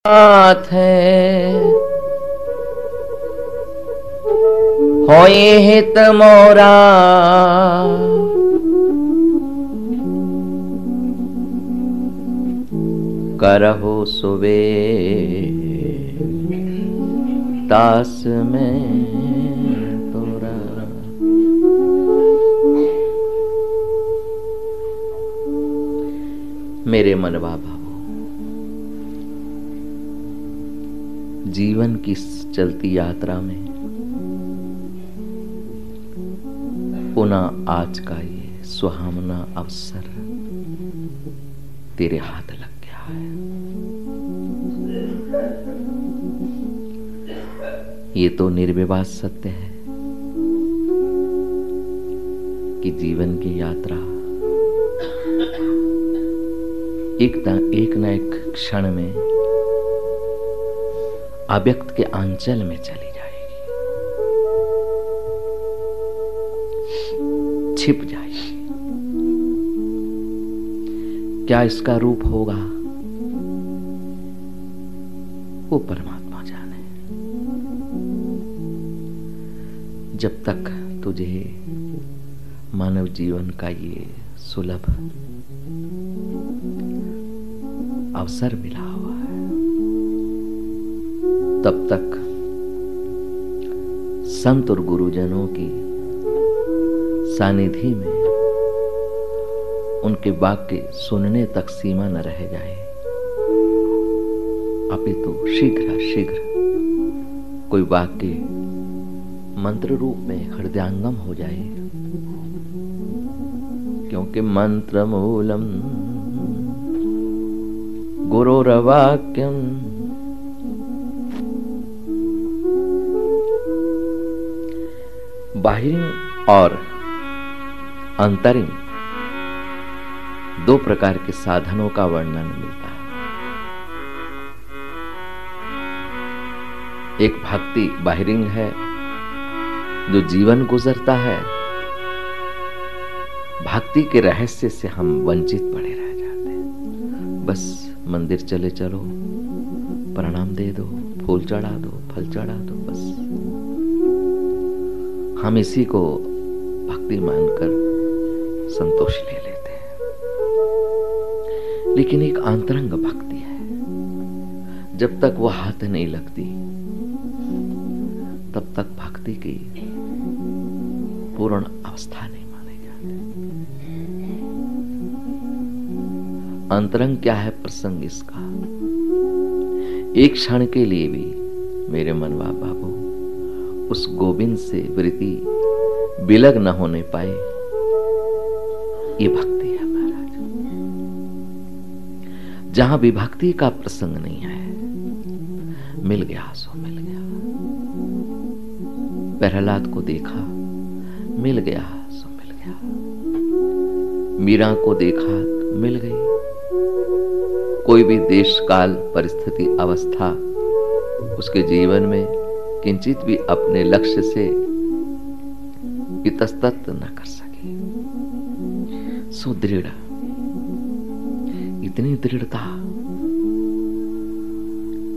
नाथ है होए हित मोरा करहो सुबे दास में तोरा। मेरे मनवा भावो, जीवन की चलती यात्रा में पुनः आज का ये सुहावना अवसर तेरे हाथ लग गया है। ये तो निर्विवाद सत्य है कि जीवन की यात्रा एक न एक क्षण में अव्यक्त के आंचल में चली जाएगी, छिप जाएगी। क्या इसका रूप होगा वो परमात्मा जाने। जब तक तुझे मानव जीवन का ये सुलभ अवसर मिला हुआ है, तब तक संत और गुरुजनों की सानिध्य में उनके वाक्य सुनने तक सीमा न रह जाए, अपितु शीघ्र शीघ्र कोई वाक्य मंत्र रूप में हृदयांगम हो जाए, क्योंकि मंत्र मूलम गुरुर्वाक्यम। बाहिरिंग और अंतरिंग दो प्रकार के साधनों का वर्णन मिलता है। एक भक्ति बाहिरिंग है जो जीवन गुजरता है, भक्ति के रहस्य से हम वंचित पड़े रह जाते हैं। बस मंदिर चले चलो, प्रणाम दे दो, फूल चढ़ा दो, फल चढ़ा दो, बस हम इसी को भक्ति मानकर संतोष ले लेते हैं। लेकिन एक आंतरंग भक्ति है, जब तक वो हाथ नहीं लगती तब तक भक्ति की पूर्ण अवस्था नहीं मानी जाती। अंतरंग क्या है प्रसंग इसका, एक क्षण के लिए भी मेरे मनवा बाबू उस गोविंद से वृत्ति विलग न होने पाए, ये भक्ति है महाराज। जहां विभक्ति का प्रसंग नहीं है, मिल गया सो मिल गया। प्रहलाद को देखा, मिल गया सो मिल गया। मीरा को देखा, मिल गई। कोई भी देश काल परिस्थिति अवस्था उसके जीवन में किंचित भी अपने लक्ष्य से इतस्तत न कर सके। सुदृढ़, इतनी दृढ़ता,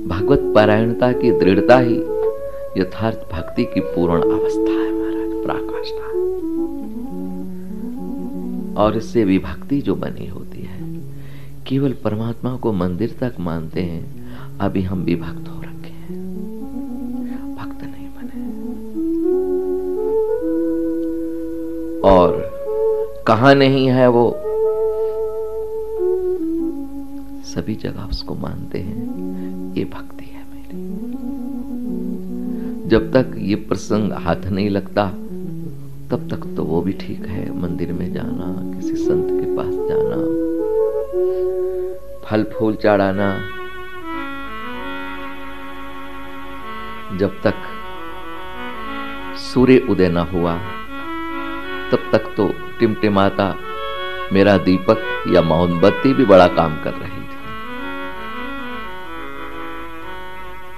भगवत पारायणता की दृढ़ता ही यथार्थ भक्ति की पूर्ण अवस्था है महाराज, पराकाष्ठा। और इससे विभक्ति जो बनी होती है, केवल परमात्मा को मंदिर तक मानते हैं, अभी हम विभक्त हो रखे हैं, भक्त नहीं बने। और कहां नहीं है वो, सभी जगह उसको मानते हैं, ये भक्ति है मेरी। जब तक ये प्रसंग हाथ नहीं लगता तब तक तो वो भी ठीक है, मंदिर में जाना, किसी संत के पास जाना, फल फूल चढ़ाना। जब तक सूर्य उदय न हुआ तब तक तो टिमटिमाता मेरा दीपक या मोमबत्ती भी बड़ा काम कर रही थी।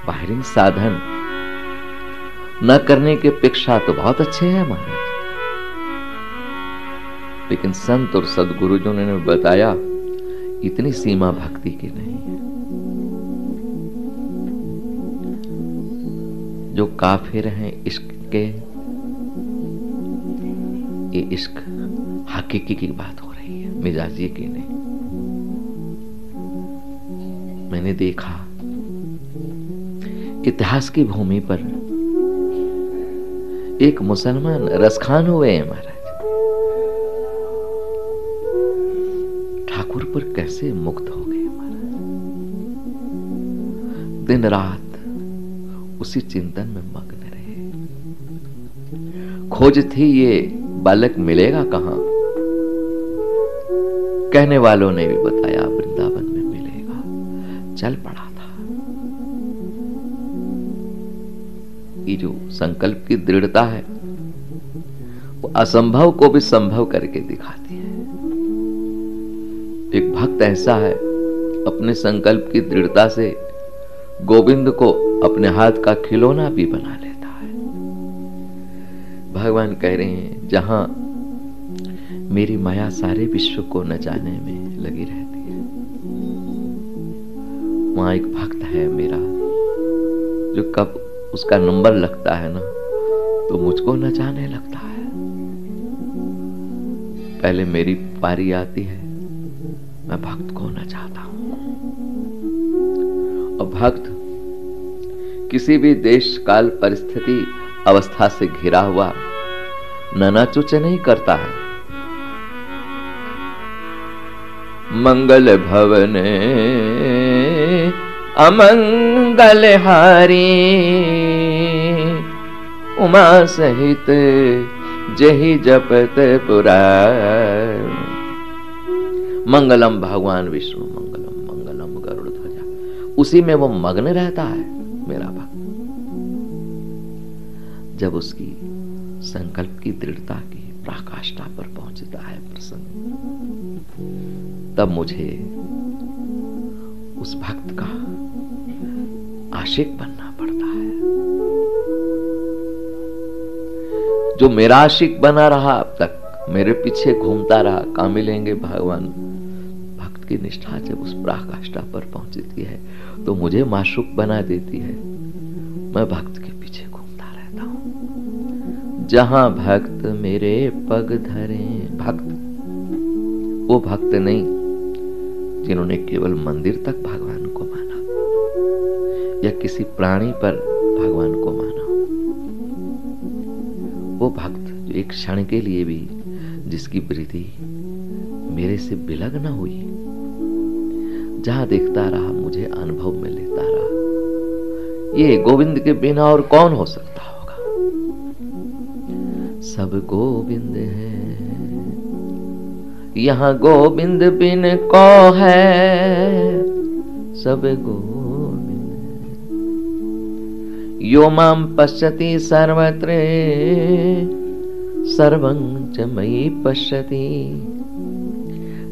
बाहरी साधन न करने की अपेक्षा तो बहुत अच्छे हैं महाराज, लेकिन संत और सदगुरुजनों ने बताया इतनी सीमा भक्ति की नहीं है। जो काफिर हैं इश्क के, ये इश्क हकीकी की बात हो रही है, मिजाजी की नहीं। मैंने देखा इतिहास की भूमि पर एक मुसलमान रसखान हुए हैं महाराज। ठाकुर पर कैसे मुक्त हो गए महाराज। दिन रात उसी चिंतन में मग्न रहे। खोज थी ये बालक मिलेगा कहां। कहने वालों ने भी बताया वृंदावन में मिलेगा। चल पड़ा था। ये जो संकल्प की दृढ़ता है वो असंभव को भी संभव करके दिखाती है। एक भक्त ऐसा है अपने संकल्प की दृढ़ता से गोविंद को अपने हाथ का खिलौना भी बना लेता है। भगवान कह रहे हैं जहां मेरी माया सारे विश्व को नचाने में लगी रहती है, वहां एक भक्त है मेरा जो कब उसका नंबर लगता है ना तो मुझको नचाने लगता है। पहले मेरी पारी आती है, मैं भक्त को नचाता हूं। और भक्त किसी भी देश काल परिस्थिति अवस्था से घिरा हुआ नाचुच नहीं करता है। मंगल भवने अमंगल हारी, उमा सहित जही जपत पुराण। मंगलम भगवान विष्णु मंगलम मंगलम गरुड़ ध्वजा, उसी में वो मग्न रहता है मेरा भक्त। जब उसकी संकल्प की दृढ़ता की पराकाष्ठा पर पहुंचता है प्रसंग, तब मुझे उस भक्त का आशिक बनना पड़ता है। जो मेरा आशिक बना रहा अब तक, मेरे पीछे घूमता रहा, कहां मिलेंगे भगवान। भक्त की निष्ठा जब उस पराकाष्ठा पर पहुंचती है तो मुझे माशूक बना देती है। मैं भक्त के पीछे घूमता रहता हूं। जहां भक्त मेरे पग धरे, भक्त वो भक्त नहीं जिन्होंने केवल मंदिर तक भगवान को माना या किसी प्राणी पर भगवान को माना। वो भक्त जो एक क्षण के लिए भी जिसकी वृत्ति मेरे से विलग न हुई, जहां देखता रहा मुझे अनुभव में लेता रहा। ये गोविंद के बिना और कौन हो सकता होगा। सब गोविंद है, यहाँ गोविंद बिन को है। सब गोविंद है। यो माम पश्यति सर्वत्र सर्वं च मयि पश्यति,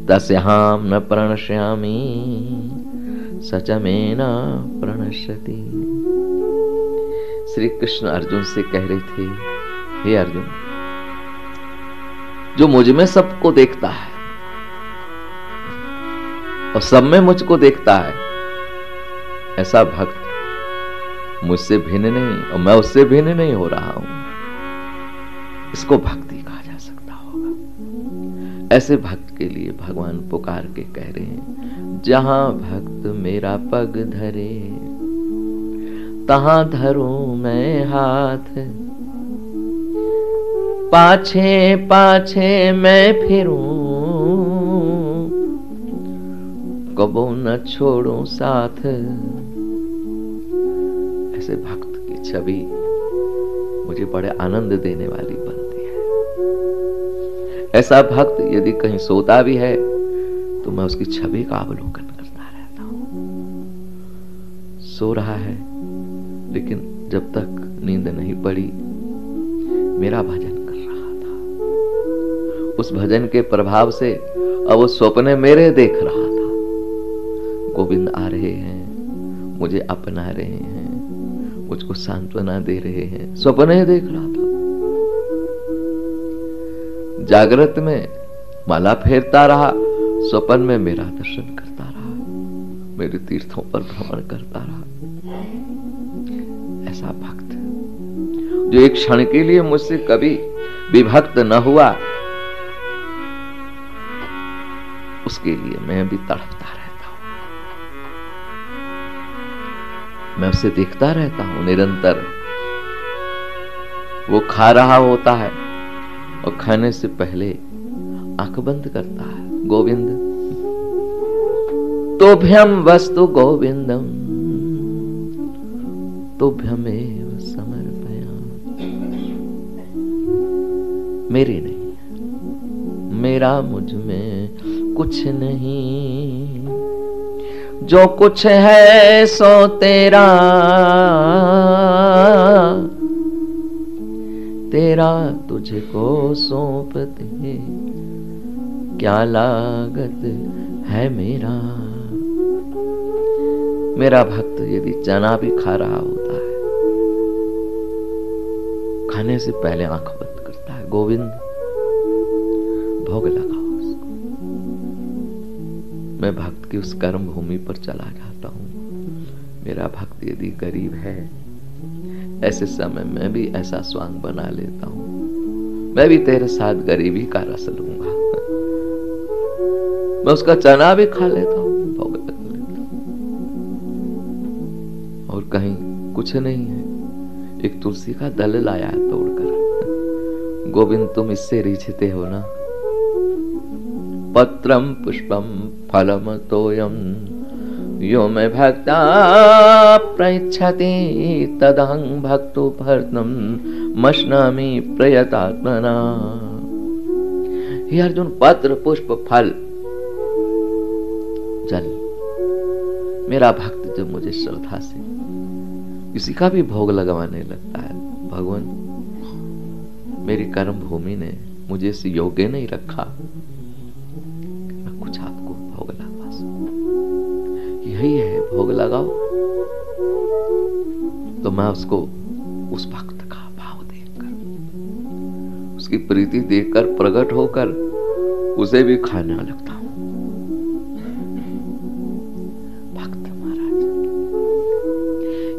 तस्याहं न प्रणश्यामि स च मे न प्रणश्यति। श्री कृष्ण अर्जुन से कह रहे थे, हे अर्जुन, जो मुझ में सबको देखता है और सब में मुझको देखता है, ऐसा भक्त मुझसे भिन्न नहीं और मैं उससे भिन्न नहीं हो रहा हूं। इसको भक्ति कहा जा सकता होगा। ऐसे भक्त के लिए भगवान पुकार के कह रहे हैं, जहां भक्त मेरा पग धरे तहां धरूं मैं हाथ, पाछे पाछे मैं फिरूं कबो न छोड़ूं साथ। ऐसे भक्त की छवि मुझे बड़े आनंद देने वाली बनती है। ऐसा भक्त यदि कहीं सोता भी है तो मैं उसकी छवि का अवलोकन करता रहता हूं। सो रहा है लेकिन जब तक नींद नहीं पड़ी मेरा भजन कर रहा था। उस भजन के प्रभाव से अब वो स्वप्न मेरे देख रहा था। गोविंद आ रहे हैं, मुझे अपना रहे हैं, मुझको सांत्वना दे रहे हैं। स्वप्न देख रहा था। जागृत में माला फेरता रहा, स्वप्न में मेरा दर्शन करता रहा, मेरे तीर्थों पर भ्रमण करता रहा। ऐसा भक्त जो एक क्षण के लिए मुझसे कभी विभक्त न हुआ, उसके लिए मैं भी तड़पता रहता हूं। मैं उसे देखता रहता हूं निरंतर। वो खा रहा होता है और खाने से पहले आंख बंद करता है। गोविंद तोभ्यम वस्तु गोविंदम तोभ्यमेव समर्पयामि। मेरी नहीं, मेरा मुझ में कुछ नहीं, जो कुछ है सो तेरा, तेरा तुझको सौंप दे, क्या लागत है मेरा। मेरा भक्त यदि चना भी खा रहा होता है, खाने से पहले आंख बंद करता है। गोविंद भोग लगाओ उसको। मैं भक्त की उस कर्म भूमि पर चला जाता हूं। मेरा भक्त यदि गरीब है, ऐसे समय मैं भी ऐसा स्वांग बना लेता हूं, मैं भी तेरे साथ गरीबी का रस लूंगा। मैं उसका चना भी खा लेता हूं, भोग लगा लेता हूं। और कहीं कुछ नहीं है, एक तुलसी का दल लाया है तोड़कर। गोविंद तुम इससे रिझते हो ना। पत्रम पुष्पम फलम तोयम यो में भक्ता प्रयच्छति तदहं भक्तो भर्तम मश्नामि प्रयतात्मना। हे अर्जुन, पत्र पुष्प फल जल, मेरा भक्त जब मुझे श्रद्धा से किसी का भी भोग लगवाने लगता है, भगवान मेरी कर्म भूमि ने मुझे इस योग्य नहीं रखा, मैं कुछ आपको भोग लगवा सकूं। यही है, भोग लगाओ। तो मैं उसको, उस भक्त का भाव देखकर, उसकी प्रीति देखकर, प्रकट होकर उसे भी खाने लगता हूं। भक्त महाराज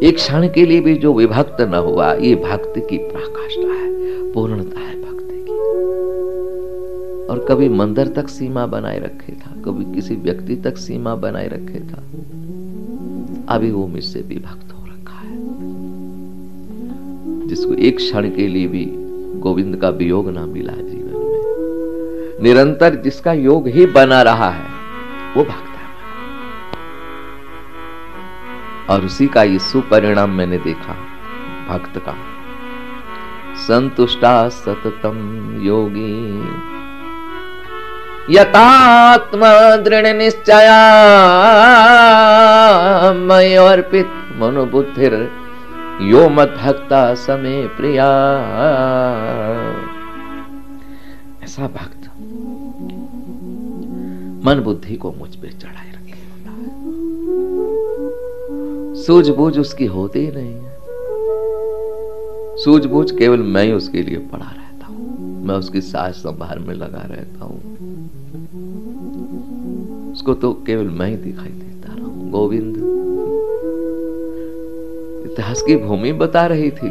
एक क्षण के लिए भी जो विभक्त न हुआ, ये भक्ति की पराकाष्ठा है, पूर्णता है भक्ति की। और कभी मंदिर तक सीमा बनाए रखे था, कभी किसी व्यक्ति तक सीमा बनाए रखे था, अभी वो मुझसे विभक्त हो रखा है। जिसको एक क्षण के लिए भी गोविंद का वियोग ना मिला जीवन में, निरंतर जिसका योग ही बना रहा है, वो भक्त है। और उसी का ये सुपरिणाम मैंने देखा भक्त का। संतुष्टा सततम योगी यतात्मा दृढ़ निश्चया मयोर्पित मनोबुद्धिर यो मत भक्ता समे प्रिया। ऐसा भक्त मन बुद्धि को मुझ पे चढ़ाए रखे होता है, सूझबूझ उसकी होती ही नहीं है। सूझबूझ केवल मैं ही उसके लिए पड़ा रहता हूं, मैं उसकी साज संभाल में लगा रहता हूं, उसको तो केवल मैं ही दिखाई देता रहा हूं। गोविंद इतिहास की भूमि बता रही थी।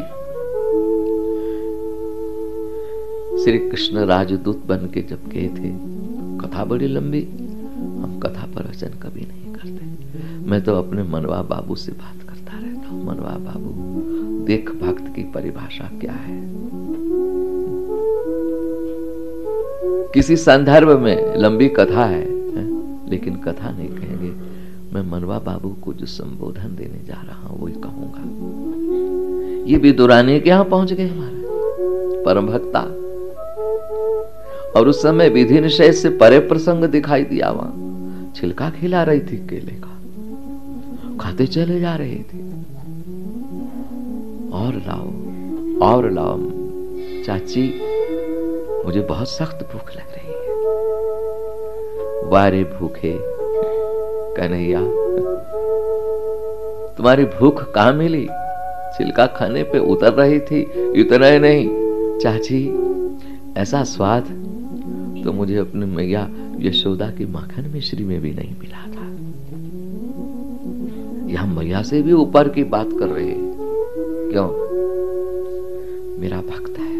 श्री कृष्ण राजदूत बन के जब गए थे, कथा बड़ी लंबी, हम कथा पर वचन कभी नहीं करते। मैं तो अपने मनवा बाबू से बात करता रहता हूं। मनवा बाबू, देख भक्त की परिभाषा क्या है। किसी संदर्भ में लंबी कथा है, लेकिन कथा नहीं कहेंगे। मैं मनवा बाबू को जो संबोधन देने जा रहा हूं वही कहूंगा। ये विदुरानी के यहां पहुंच गए हमारे परम भक्ता, और उस समय विधि निषेध से परे प्रसंग दिखाई दिया। वहां छिलका खिला रही थी केले का, खाते चले जा रहे थे। और लाओ और लाओ चाची, मुझे बहुत सख्त भूख लग रही है। वारे भूखे कन्हैया, तुम्हारी भूख कहां मिली? छिलका खाने पे उतर रही थी। इतना ही नहीं चाची, ऐसा स्वाद तो मुझे अपनी मैया यशोदा की माखन मिश्री में भी नहीं मिला था। यह मैया से भी ऊपर की बात कर रहे हैं। क्यों? मेरा भक्त है।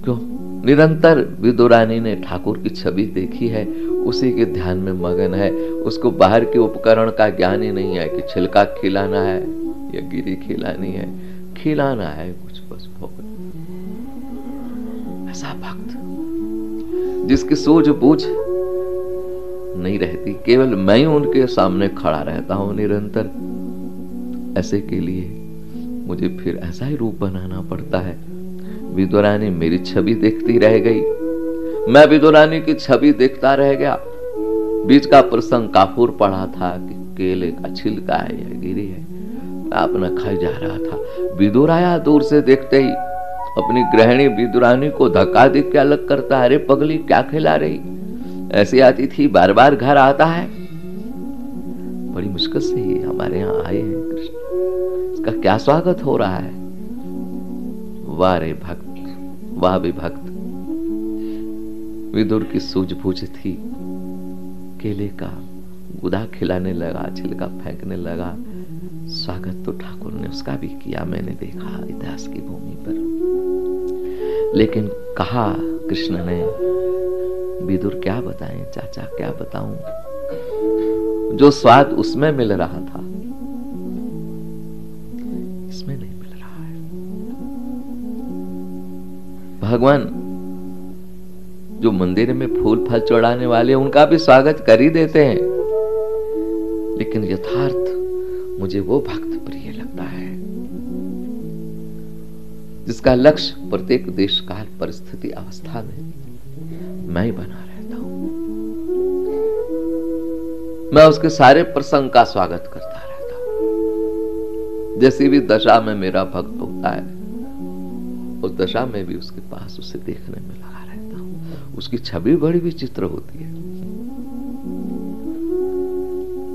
क्यों? निरंतर विदुरानी ने ठाकुर की छवि देखी है, उसी के ध्यान में मगन है। उसको बाहर के उपकरण का ज्ञान ही नहीं है कि छिलका खिलाना है या गिरी खिलानी है, खिलाना है कुछ बस भोग। ऐसा भक्त जिसकी सूझबूझ नहीं रहती, केवल मैं उनके सामने खड़ा रहता हूं निरंतर, ऐसे के लिए मुझे फिर ऐसा ही रूप बनाना पड़ता है। विदुरानी मेरी छवि देखती रह गई, मैं विदुरानी की छवि देखता रह गया। बीच का प्रसंग काफूर पड़ा था कि केले का छिलका है या गिरी है, मैं अपना खाई जा रहा था। विदुर आया, दूर से देखते ही अपनी गृहिणी विदुरानी को धक्का दे के अलग करता, अरे पगली क्या खिला रही, ऐसी आती थी बार बार घर आता है। बड़ी मुश्किल से ही हमारे यहाँ आए हैं कृष्ण, इसका क्या स्वागत हो रहा है। वाह रे भक्त, वाह भी भक्त। विदुर की सूझबूझ थी, केले का गुदा खिलाने लगा, छिलका फेंकने लगा। स्वागत तो ठाकुर ने उसका भी किया, मैंने देखा इतिहास की भूमि पर। लेकिन कहा कृष्ण ने, विदुर क्या बताएं चाचा, क्या बताऊं, जो स्वाद उसमें मिल रहा था इसमें नहीं मिल रहा है। भगवान जो मंदिर में फूल फल चढ़ाने वाले उनका भी स्वागत कर ही देते हैं, लेकिन यथार्थ मुझे वो भक्त प्रिय लगता है जिसका लक्ष्य प्रत्येक देश काल परिस्थिति अवस्था में मैं ही बना रहता हूं। मैं उसके सारे प्रसंग का स्वागत करता रहता हूं। जैसी भी दशा में मेरा भक्त होता है, उस दशा में भी उसके पास उसे देखने में लगा रहता हूं। उसकी छवि बड़ी विचित्र होती है।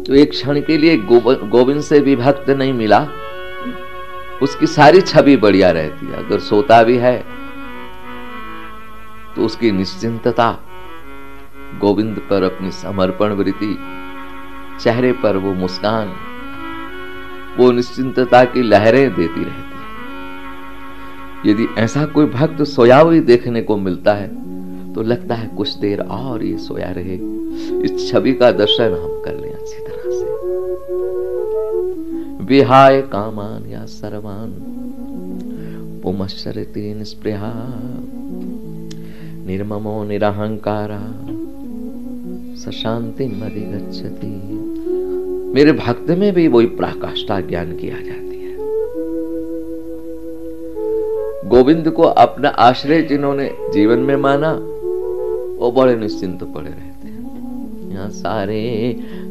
तो एक क्षण के लिए गोविंद से भी भक्त नहीं मिला, उसकी सारी छवि बढ़िया रहती है। अगर सोता भी है तो उसकी निश्चिंतता, गोविंद पर अपनी समर्पण वृत्ति, चेहरे पर वो मुस्कान, वो निश्चिंतता की लहरें देती रहती है। यदि ऐसा कोई भक्त सोया हुई देखने को मिलता है तो लगता है कुछ देर और ये सोया रहे, इस छवि का दर्शन हम कर लें अच्छी तरह से। विहाय कामान या सर्वान पुमश्चरति निस्पृहा निर्ममो निरहंकारा सशांति मधिगच्छति। मेरे भक्त में भी वही पराकाष्ठा ज्ञान की आ जाती है। गोविंद को अपना आश्रय जिन्होंने जीवन में माना वो बड़े निश्चिंत पड़े रहते हैं। यहाँ सारे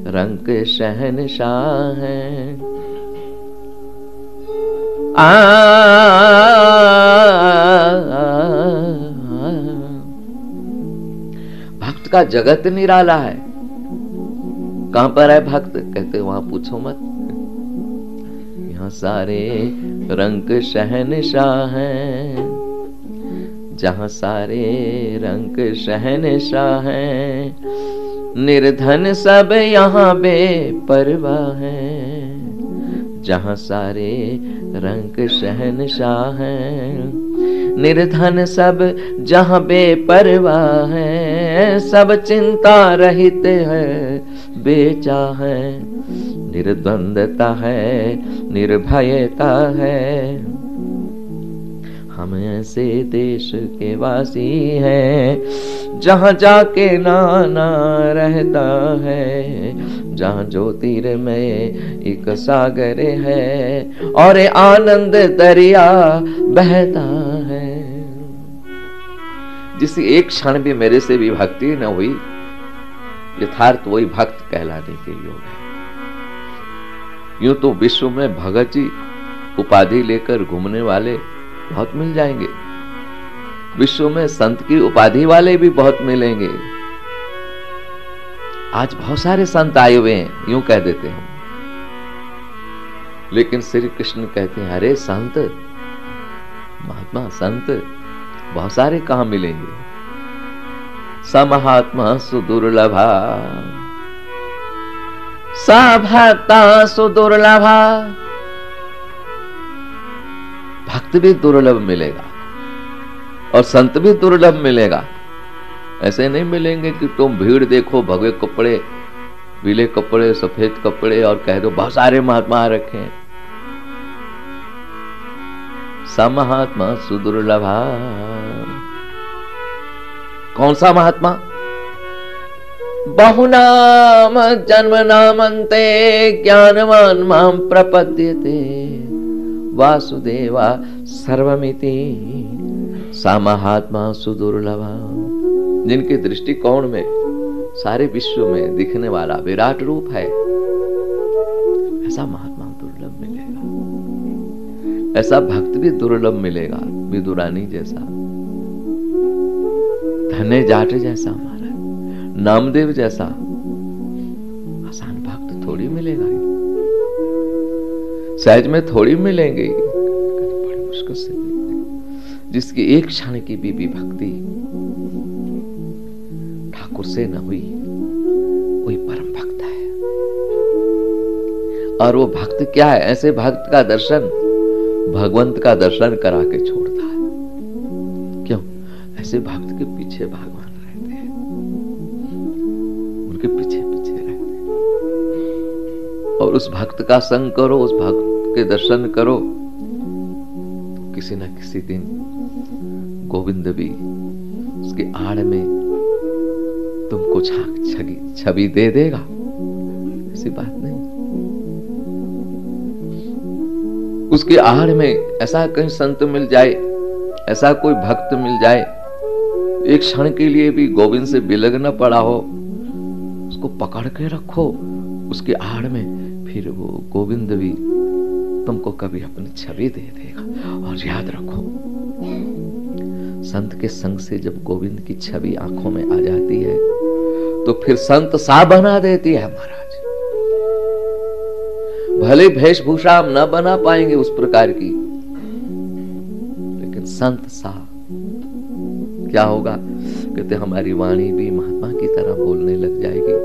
रंग के शहनशाह हैं। भक्त का जगत निराला है। कहां पर है भक्त? कहते वहां पूछो मत। यहाँ सारे रंग शहनशाह हैं, जहां सारे रंग शहनशाह हैं। निर्धन सब यहाँ बेपरवाह हैं, जहां सारे रंग शहनशाह हैं। निर्धन सब जहां बेपरवाह है, सब चिंता रहित है, बेचाह है। निर्द्वंदता है, निर्भयता है। हम ऐसे देश के वासी हैं, जहां जाके नाना रहता है। जहां ज्योतिर में एक सागर है और आनंद दरिया बहता है। जिस एक क्षण भी मेरे से भी भक्ति न हुई, यथार्थ वही भक्त कहलाने के योग है। यूं तो विश्व में भगत जी उपाधि लेकर घूमने वाले बहुत मिल जाएंगे, विश्व में संत की उपाधि वाले भी बहुत मिलेंगे। आज बहुत सारे संत आए हुए हैं, यूं कह देते हैं, लेकिन श्री कृष्ण कहते हैं अरे संत, महात्मा संत बहुत सारे कहां मिलेंगे। समहात्मा सुदुर्लभा, सभक्ता सुदुर्लभा। भक्त भी दुर्लभ मिलेगा और संत भी दुर्लभ मिलेगा। ऐसे नहीं मिलेंगे कि तुम भीड़ देखो, भगवे कपड़े, पीले कपड़े, सफेद कपड़े और कह दो बहुत सारे महात्मा रखे हैं। समहात्मा सुदुर्लभा। कौन सा महात्मा? बहुनाम जन्म नामन्ते ज्ञानवान माम प्रपद्यते वासुदेवा सर्वमिति सा महात्मा सुदुर्लभा। जिनके दृष्टिकोण में सारे विश्व में दिखने वाला विराट रूप है, ऐसा महात्मा दुर्लभ मिलेगा। ऐसा भक्त भी दुर्लभ मिलेगा, विदुरानी जैसा, धन्य जाट जैसा, हमारा नामदेव जैसा आसान भक्त थोड़ी मिलेगा, सहज में थोड़ी मिलेंगे, बड़ी मुश्किल से मिलेंगे। जिसकी एक क्षण की भी भक्ति ठाकुर से न हुई, वही परम भक्त है। और वो भक्त क्या है? ऐसे भक्त का दर्शन भगवंत का दर्शन करा के छोड़ता है। क्यों? ऐसे भक्त के पीछे भगवान रहते हैं, उनके पीछे पीछे रहते हैं। और उस भक्त का संग करो, उस भक्त के दर्शन करो, तो किसी न किसी दिन गोविंद भी उसकी आड़ में तुमको छवि दे देगा। ऐसी बात नहीं। उसकी आड़ में ऐसा कहीं संत मिल जाए, ऐसा कोई भक्त मिल जाए, एक क्षण के लिए भी गोविंद से बिलग न पड़ा हो, उसको पकड़ के रखो उसकी आड़ में, फिर वो गोविंद भी तुमको कभी अपनी छवि दे देगा। और याद रखो, संत के संग से जब गोविंद की छवि आंखों में आ जाती है तो फिर संत सा बना देती है महाराज। भले वेशभूषा हम न बना पाएंगे उस प्रकार की, लेकिन संत सा क्या होगा? कहते हमारी वाणी भी महात्मा की तरह बोलने लग जाएगी,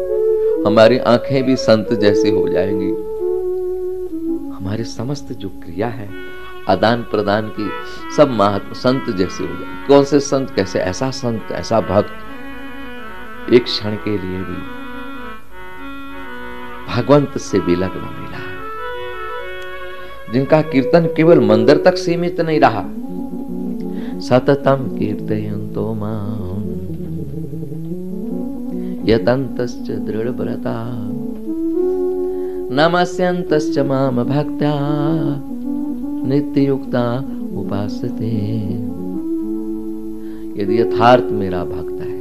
हमारी आंखें भी संत जैसी हो जाएंगी, हमारे समस्त जो क्रिया है आदान प्रदान की सब महात्मा संत जैसे हो जाए। कौन से संत? कैसे? ऐसा संत, ऐसा भक्त एक क्षण के लिए भी भगवंत से विलग न मिला, जिनका कीर्तन केवल मंदिर तक सीमित नहीं रहा। सततम कीर्तयन्तो मां यतन्तश्च दृढव्रता नमस्यन्तश्च मां भक्त्या नित्ययुक्ता उपासते। यदि यथार्थ मेरा भक्त है,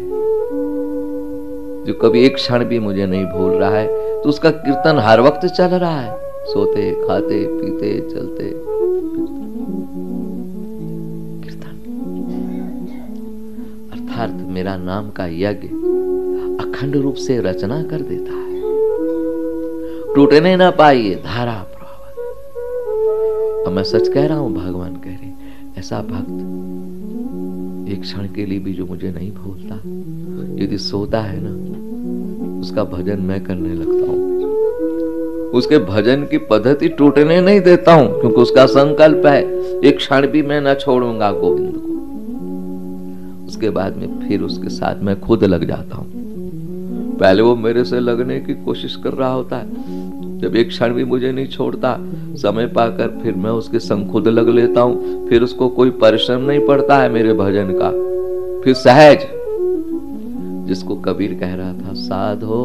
जो कभी एक क्षण भी मुझे नहीं भूल रहा है, तो उसका कीर्तन हर वक्त चल रहा है, सोते खाते पीते चलते कीर्तन। अर्थात मेरा नाम का यज्ञ अखंड रूप से रचना कर देता है, टूटने ना पाइए धारा। और मैं सच कह रहा हूं, भगवान कह रहे, ऐसा भक्त एक क्षण के लिए भी जो मुझे नहीं भूलता, यदि सोता है ना, उसका भजन मैं करने लगता हूं, उसके भजन की पद्धति टूटने नहीं देता हूं, क्योंकि उसका संकल्प है एक क्षण भी मैं ना छोड़ूंगा गोविंद को। उसके बाद में फिर उसके साथ मैं खुद लग जाता हूं। पहले वो मेरे से लगने की कोशिश कर रहा होता है, जब एक क्षण भी मुझे नहीं छोड़ता, समय पाकर फिर मैं उसके संग खुद लग लेता हूं। फिर उसको कोई परिश्रम नहीं पड़ता है मेरे भजन का, फिर सहज, जिसको कबीर कह रहा था, साधो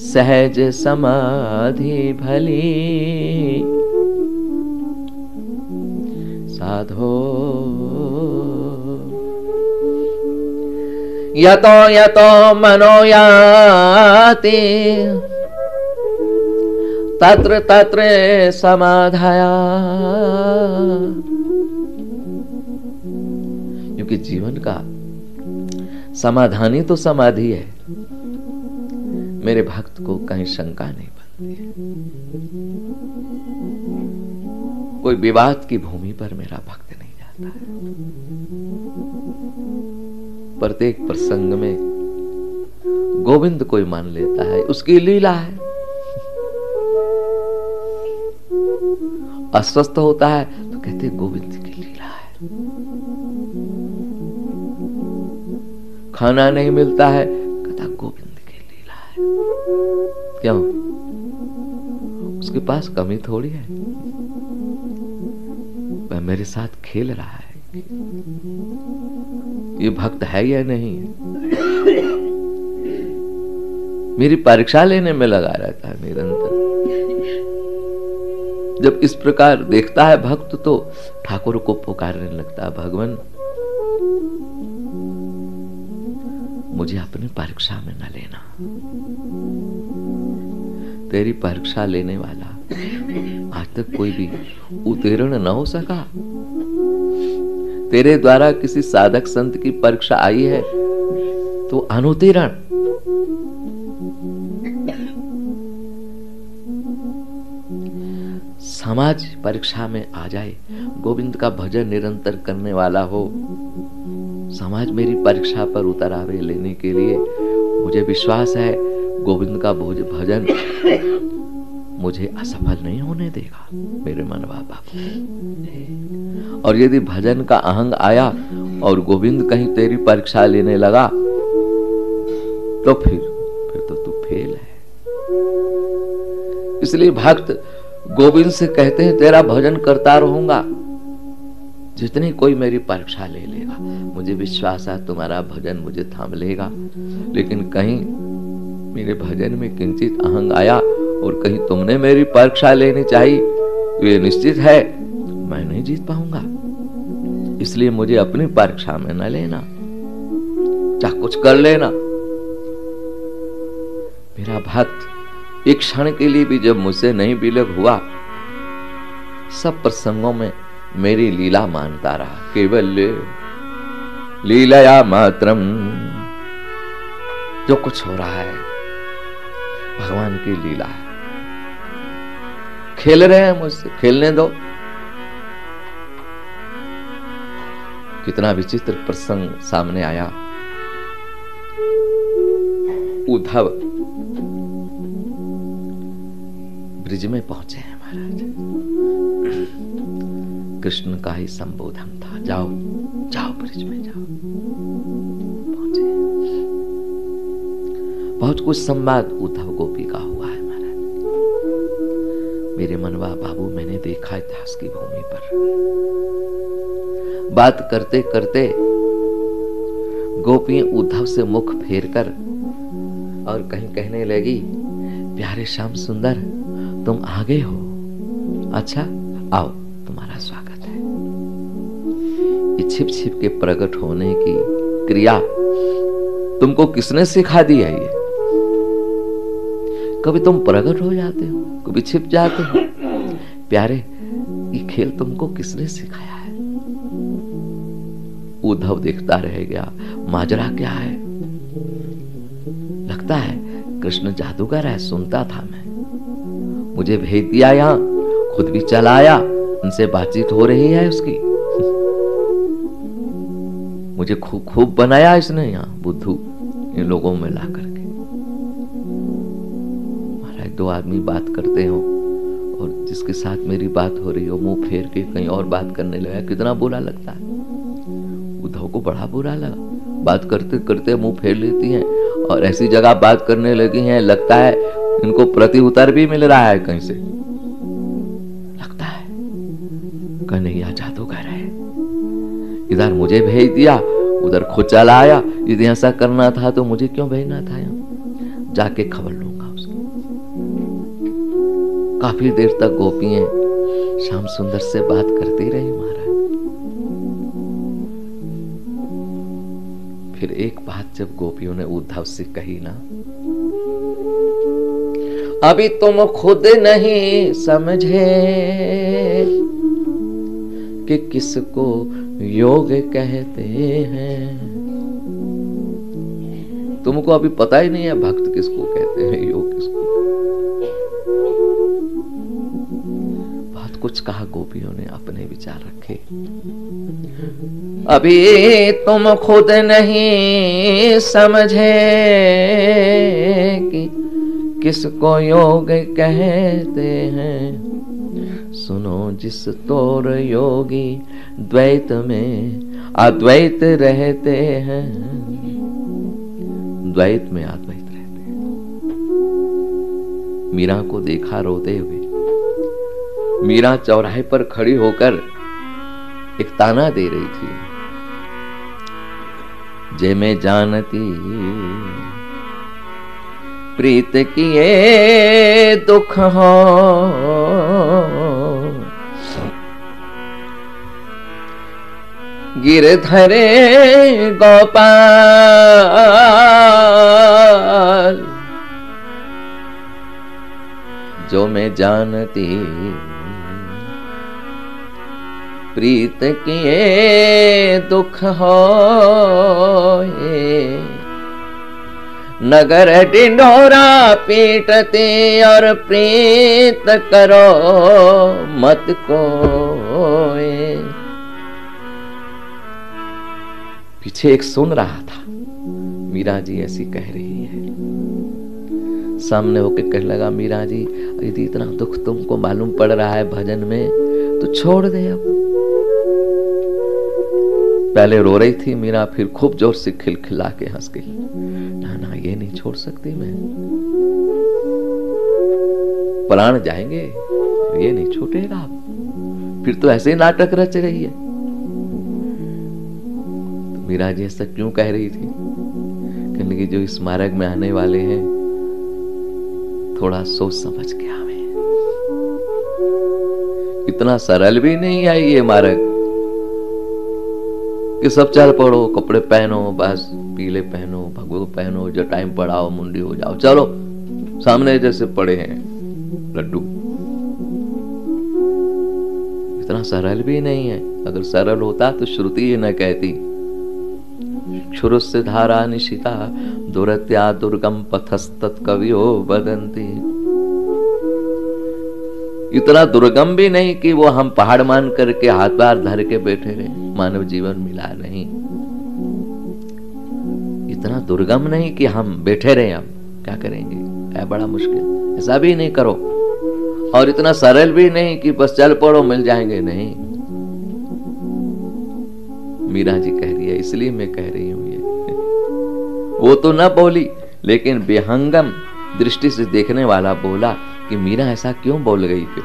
सहज समाधि भली, साधो यतो यतो मनो याति तत्र तत्र समाधाया। क्योंकि जीवन का समाधान ही तो समाधि है। मेरे भक्त को कहीं शंका नहीं बनती है। कोई विवाद की भूमि पर मेरा भक्त नहीं जाता है। प्रत्येक प्रसंग में गोविंद कोई मान लेता है, उसकी लीला है। अस्वस्थ होता है तो कहते गोविंद की लीला है। खाना नहीं मिलता है, कहता गोविंद की लीला है। क्यों? उसके पास कमी थोड़ी है, वह मेरे साथ खेल रहा है। ये भक्त है या नहीं? मेरी परीक्षा लेने में लगा रहता है निरंतर। जब इस प्रकार देखता है भक्त तो ठाकुर को पुकारने लगता है, भगवान मुझे अपनी परीक्षा में न लेना। तेरी परीक्षा लेने वाला आज तक कोई भी उत्तीर्ण न हो सका। तेरे द्वारा किसी साधक संत की परीक्षा आई है तो अनुत्तीर्ण। समाज परीक्षा में आ जाए, गोविंद का भजन निरंतर करने वाला हो, समाज मेरी परीक्षा पर उतर आवे लेने के लिए, मुझे विश्वास है गोविंद का भजन मुझे असफल नहीं होने देगा मेरे मनवा बाबू। और यदि भजन का अहंग आया और गोविंद कहीं तेरी परीक्षा लेने लगा तो फिर तो तू फेल है। इसलिए भक्त गोविंद से कहते हैं तेरा भजन करता रहूंगा जितनी कोई मेरी परीक्षा ले लेगा। मुझे विश्वास है तुम्हारा भजन मुझे थाम लेगा, लेकिन कहीं मेरे भजन में किंचित अहंग आया और कहीं तुमने मेरी परीक्षा लेनी चाहिए तो ये निश्चित है मैं नहीं जीत पाऊंगा। इसलिए मुझे अपनी परीक्षा में न लेना, चाहे कुछ कर लेना। मेरा भक्त एक क्षण के लिए भी जब मुझसे नहीं विलग हुआ, सब प्रसंगों में मेरी लीला मानता रहा। केवल लीलया मात्रम, जो कुछ हो रहा है भगवान की लीला है। खेल रहे हैं मुझसे, खेलने दो। कितना विचित्र प्रसंग सामने आया। उद्धव ब्रिज में पहुंचे हैं महाराज, कृष्ण का ही संबोधन था, जाओ जाओ ब्रिज में जाओ। पहुंचे, बहुत कुछ संवाद उद्धव गोपी का हुआ है महाराज। मेरे मनवा बाबू, मैंने देखा इतिहास की भूमि पर बात करते करते गोपियां उद्धव से मुख फेरकर और कहीं कहने लगी, प्यारे श्याम सुंदर तुम आ गए हो, अच्छा आओ तुम्हारा स्वागत है। ये छिप छिप के प्रकट होने की क्रिया तुमको किसने सिखा दी है? ये कभी तुम प्रकट हो जाते हो, कभी छिप जाते हो। प्यारे, ये खेल तुमको किसने सिखाया है? उद्धव देखता रह गया, माजरा क्या है? लगता है कृष्ण जादूगर है, सुनता था मैं। मुझे भेज दिया यहाँ, खुद भी चला आया, उनसे बातचीत हो रही है उसकी। मुझे खूब बनाया इसने यहाँ बुद्धू इन लोगों में ला करके। महाराज, दो आदमी बात करते हो और जिसके साथ मेरी बात हो रही हो मुंह फेर के कहीं और बात करने लगा, कितना बुरा लगता है। उद्धव को बड़ा बुरा लगा, बात करते करते मुंह फेर लेती हैं और ऐसी जगह बात करने लगी हैं, लगता है इनको प्रति उत्तर भी मिल रहा है कहीं से। लगता है कन्हैया जादूगर है, इधर मुझे भेज दिया, उधर खुद चला आया। यदि ऐसा करना था तो मुझे क्यों भेजना था यहाँ? जाके खबर लूंगा उसकी। काफी देर तक गोपियां श्याम सुंदर से बात करती रही महाराज। फिर एक बात जब गोपियों ने उद्धव से कही ना, अभी तुम खुद नहीं समझे कि किसको योग कहते हैं। तुमको अभी पता ही नहीं है भक्त किसको कहते हैं, योग किसको। बहुत कुछ कहा गोपियों ने, अपने विचार रखे। अभी तुम खुद नहीं समझे कि किसको योग कहते हैं, सुनो जिस तोर योगी द्वैत में अद्वैत रहते हैं, द्वैत में अद्वैत रहते हैं। मीरा को देखा रोते हुए। मीरा चौराहे पर खड़ी होकर एक ताना दे रही थी, जे मैं जानती प्रीत किए दुख हो, गिरधरे गोपाल, जो मैं जानती प्रीत किए दुख हो, नगर ढिंढोरा पीटते और प्रीत करो मत कोई। पीछे एक सुन रहा था, मीरा जी ऐसी कह रही है। सामने होके कहने लगा, मीरा जी यदि इतना दुख तुमको मालूम पड़ रहा है भजन में तो छोड़ दे अब। पहले रो रही थी मीरा, फिर खूब जोर से खिलखिला के हंस गई। ना ना ये नहीं छोड़ सकती मैं, प्राण जाएंगे, ये नहीं छूटेगा। फिर तो ऐसे ही नाटक रच रही है। तो मीरा जी ऐसा क्यों कह रही थी? कहने की जो स्मारक में आने वाले हैं थोड़ा सोच समझ के आवे, इतना सरल भी नहीं है ये मार्ग कि सब चल पड़ो, कपड़े पहनो, बस पीले पहनो, भगवा पहनो, जटाई पड़ाओ, मुंडी हो जाओ, चलो सामने जैसे पड़े हैं लड्डू। इतना सरल भी नहीं है। अगर सरल होता तो श्रुति ये न कहती, क्षुरुस्य धारा निशिता दुरत्या दुर्गम पथस्तत् कवियो वदन्ति। इतना दुर्गम भी नहीं कि वो हम पहाड़ मान करके हाथ बार धर के बैठे रहे, मानव जीवन मिला नहीं। इतना दुर्गम नहीं कि हम बैठे रहे, अब क्या करेंगे, है बड़ा मुश्किल, ऐसा भी नहीं करो। और इतना सरल भी नहीं कि बस चल पड़ो मिल जाएंगे, नहीं। मीरा जी कह रही है, इसलिए मैं कह रही हूं ये। वो तो न बोली, लेकिन विहंगम दृष्टि से देखने वाला बोला कि मीरा ऐसा क्यों बोल गई फिर।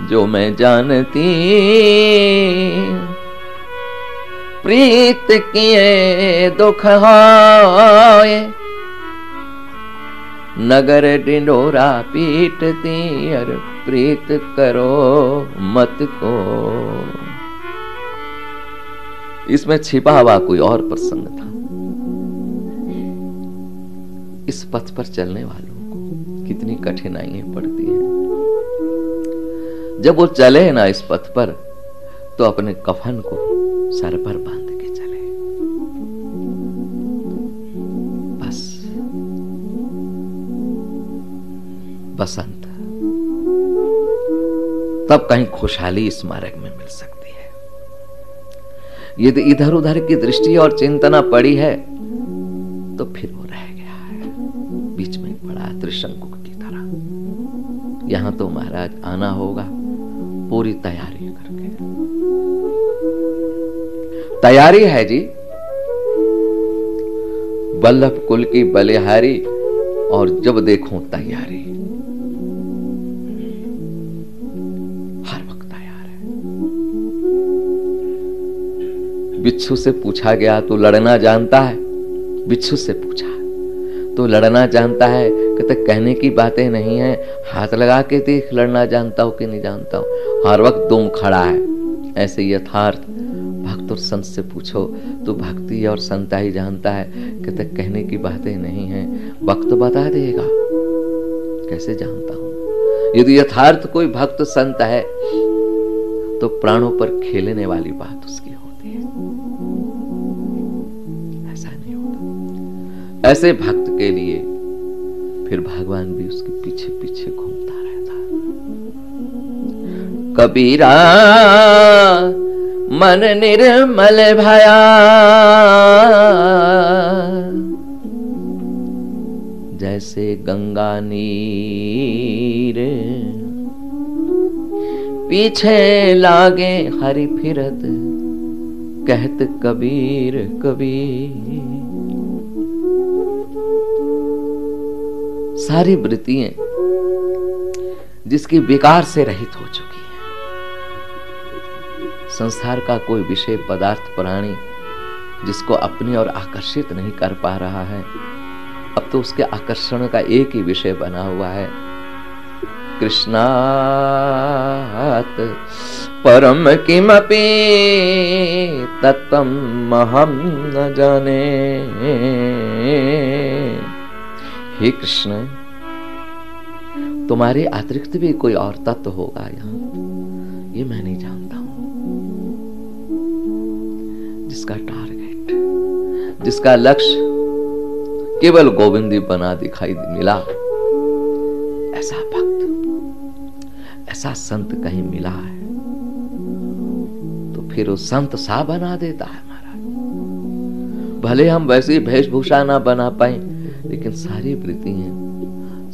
जो मैं जानती प्रीत किए दुख होए, नगर ढिंढोरा पीटती और प्रीत करो मत को। इसमें छिपा हुआ कोई और प्रसंग था। इस पथ पर चलने वालों को कितनी कठिनाइयां पड़ती हैं। जब वो चले ना इस पथ पर तो अपने कफन को सर पर बांध के चले, बस बसंत, तब कहीं खुशहाली इस मार्ग में मिल सकती है। यदि इधर उधर की दृष्टि और चिंतना पड़ी है तो फिर वो रह गया है, बीच में पड़ा त्रिशंकु की तरह। यहां तो महाराज आना होगा पूरी तैयारी करके। तैयारी है जी, वल्लभ कुल की बलिहारी, और जब देखो तैयारी, हर वक्त तैयार है। बिच्छू से पूछा गया तो लड़ना जानता है, बिच्छू से पूछा तो लड़ना जानता है, कहते कहने की बातें नहीं है, हाथ लगा के देख लड़ना जानता हो कि नहीं जानता हो। हर वक्त दुम खड़ा है। ऐसे यथार्थ भक्त और संत से पूछो तो भक्ति और संताई जानता है, कहते कहने की बातें नहीं है, वक्त बता देगा। कैसे जानता हूं? यदि यथार्थ कोई भक्त संत है तो प्राणों पर खेलने वाली बात उसकी होती है, ऐसा नहीं होता। ऐसे भक्त के लिए फिर भगवान भी उसके पीछे पीछे घूमता रहता है। कबीरा मन निर्मल भया, जैसे गंगा नीर, पीछे लागे हरि फिरत, कहत कबीर कबीर। सारी वृत्तियां जिसकी विकार से रहित हो चुकी है, संसार का कोई विषय पदार्थ प्राणी जिसको अपनी ओर आकर्षित नहीं कर पा रहा है, अब तो उसके आकर्षण का एक ही विषय बना हुआ है, कृष्णात् परम किमपि तत्त्वम् अहं न जाने। हे कृष्ण, तुम्हारे अतिरिक्त भी कोई और तत्व होगा यहाँ, ये मैं नहीं जानता हूं। जिसका टारगेट, जिसका लक्ष्य केवल गोविंद बना दिखाई मिला, ऐसा भक्त, ऐसा संत कहीं मिला है तो फिर वो संत सा बना देता है महाराज। भले हम वैसी वेशभूषा ना बना पाए, लेकिन सारी वृत्तियां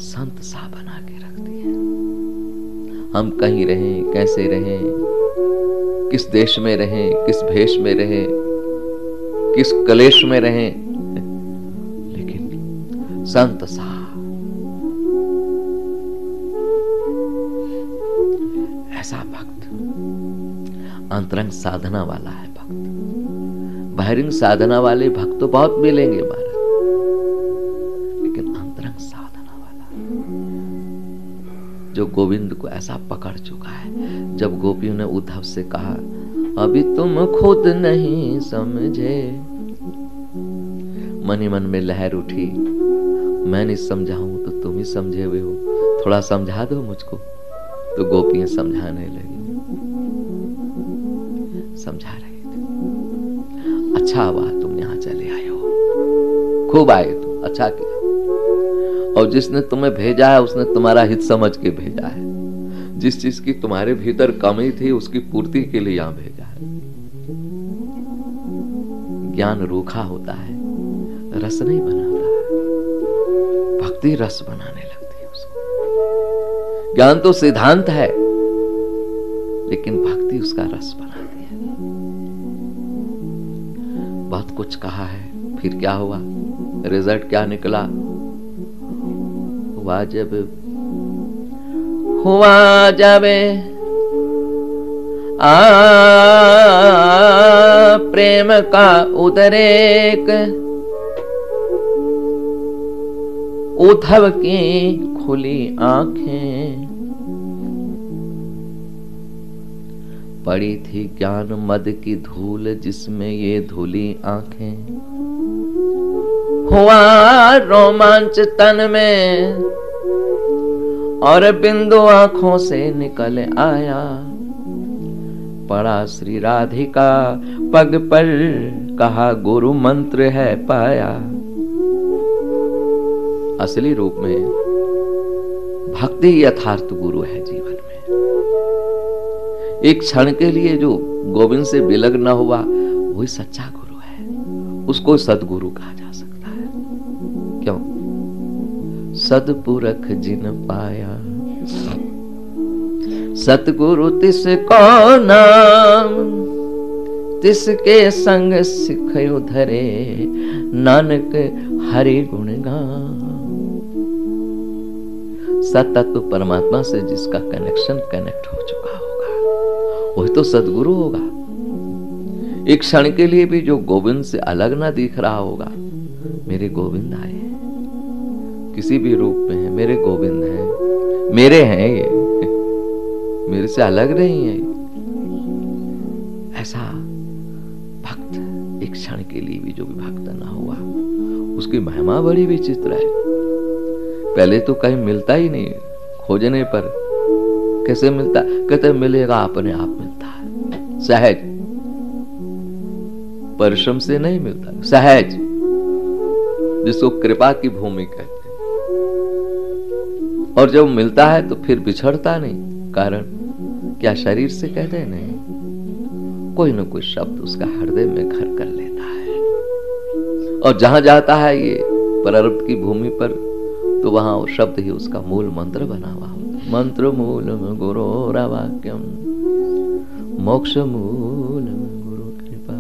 संत सा बना के रखती है। हम कहीं रहें, कैसे रहें, किस देश में रहें, किस भेष में रहें, किस कलेश में रहें, लेकिन संत सा। ऐसा भक्त अंतरंग साधना वाला है भक्त। बाहरिंग साधना वाले भक्त तो बहुत मिलेंगे महाराज, लेकिन अंतरंग साधना वाला जो गोविंद को ऐसा पकड़ चुका है। जब गोपियों ने उद्धव से कहा, अभी तुम खुद नहीं समझे, मन ही मन में लहर उठी, मैं नहीं समझाऊं तो तुम ही समझे हुए हो, थोड़ा समझा दो मुझको। तो गोपियां समझाने लगी, समझा रही थी, अच्छा हुआ तुम यहां चले आए हो, खूब आए तुम, अच्छा किया। और जिसने तुम्हें भेजा है उसने तुम्हारा हित समझ के भेजा है। जिस चीज की तुम्हारे भीतर कमी थी उसकी पूर्ति के लिए यहां भेजा है। ज्ञान रूखा होता है, रस नहीं बनाता है, भक्ति रस बनाने लगती है उसको। ज्ञान तो सिद्धांत है, लेकिन भक्ति उसका रस बनाती है। बहुत कुछ कहा है, फिर क्या हुआ, रिजल्ट क्या निकला? हुआ जब प्रेम का उद्रेक, उद्धव की खुली आंखें, पड़ी थी ज्ञान मद की धूल जिसमें ये धूली आंखें। हुआ रोमांच तन में और बिंदु आंखों से निकल आया, पड़ा श्री राधिका पग पर, कहा गुरु मंत्र है पाया। असली रूप में भक्ति यथार्थ गुरु है जीवन में। एक क्षण के लिए जो गोविंद से विलग न हुआ वही सच्चा गुरु है, उसको सदगुरु कहा जा सकता है। क्यों? सदपुरख जिन पाया, सतगुरु तिसको नाम, तिसके संग सिखयो धरे, नानक हरि गुण गान। सतत्व परमात्मा से जिसका कनेक्ट हो चुका होगा वही तो सदगुरु होगा। एक क्षण के लिए भी जो गोविंद से अलग ना दिख रहा होगा, मेरे गोविंद आए हैं, किसी भी रूप में है, मेरे गोविंद हैं, मेरे हैं, ये मेरे से अलग नहीं है, ऐसा भक्त एक क्षण के लिए भी जो भी भक्त ना हुआ, उसकी महिमा बड़ी विचित्र है। पहले तो कहीं मिलता ही नहीं, खोजने पर कैसे मिलता? कहते मिलेगा, अपने आप मिलता है, सहज, परिश्रम से नहीं मिलता, सहज, जिसको कृपा की भूमि कहते हैं। और जब मिलता है तो फिर बिछड़ता नहीं। कारण क्या? शरीर से कहते हैं नहीं, कोई ना कोई शब्द उसका हृदय में घर कर लेता है, और जहां जाता है ये प्रारब्ध की भूमि पर तो वहां वो शब्द ही उसका मूल मंत्र बना हुआ। मंत्र मूलम गुरोरावाक्यम मोक्ष मूलम गुरु कृपा,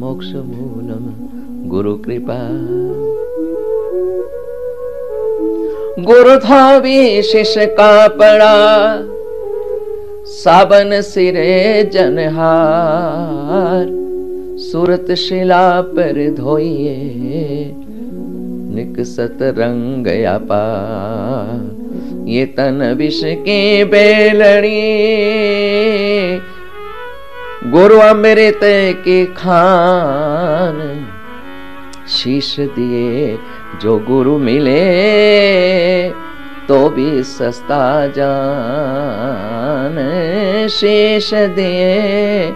मोक्ष मूलम गुरु कृपा। गुरु था भी शिष्य का पड़ा, साबन सिरे जनहार, सूरत शिला पर धोइए निकसत रंग अपार। ये तन विष की बेलड़ी गुरु अमृत की खान, शीश दिए जो गुरु मिले तो भी सस्ता जान। शीश दिए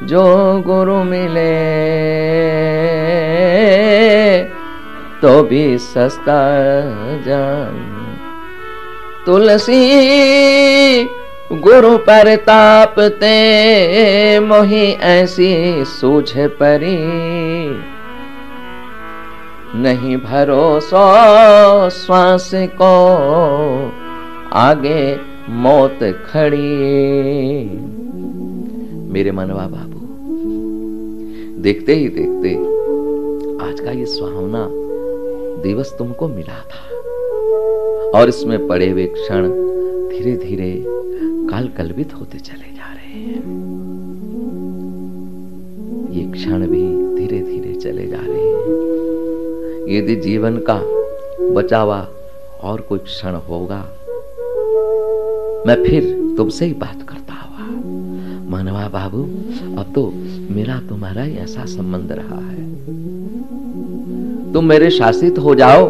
जो गुरु मिले तो भी सस्ता जान। तुलसी गुरु पर तापते मोहि ऐसी सूझ परी, नहीं भरोसा श्वास को आगे मौत खड़ी। मेरे मनवा बाबू, देखते ही देखते आज का ये सुहावना दिवस तुमको मिला था और इसमें पड़े हुए क्षण धीरे धीरे काल कल्पित होते चले जा रहे हैं। ये क्षण भी धीरे धीरे चले जा रहे हैं। यदि जीवन का बचावा और कोई क्षण होगा, मैं फिर तुमसे ही बात करता हुआ। मनवा बाबू, अब तो मेरा तुम्हारा ही ऐसा संबंध रहा है, तुम मेरे शासित हो जाओ,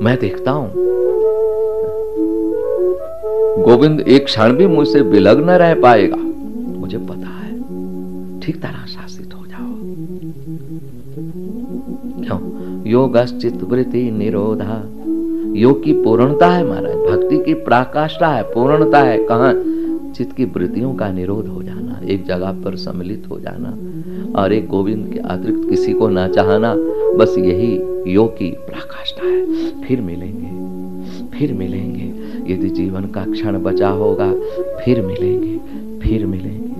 मैं देखता हूं गोविंद एक क्षण भी मुझसे विलग न रह पाएगा, मुझे पता है। ठीक तरह शासित हो जाओ। क्यों? योगश्चित वृत्ति निरोधा, योग की पूर्णता है महाराज, भक्ति की पराकाष्ठा है, पूर्णता है। कहां? चित्त की वृत्तियों का निरोध हो जाना, एक जगह पर सम्मिलित हो जाना और एक गोविंद के अतिरिक्त किसी को ना चाहना, बस यही योग की पराकाष्ठा है। फिर मिलेंगे, फिर मिलेंगे। यदि जीवन का क्षण बचा होगा, फिर मिलेंगे, फिर मिलेंगे।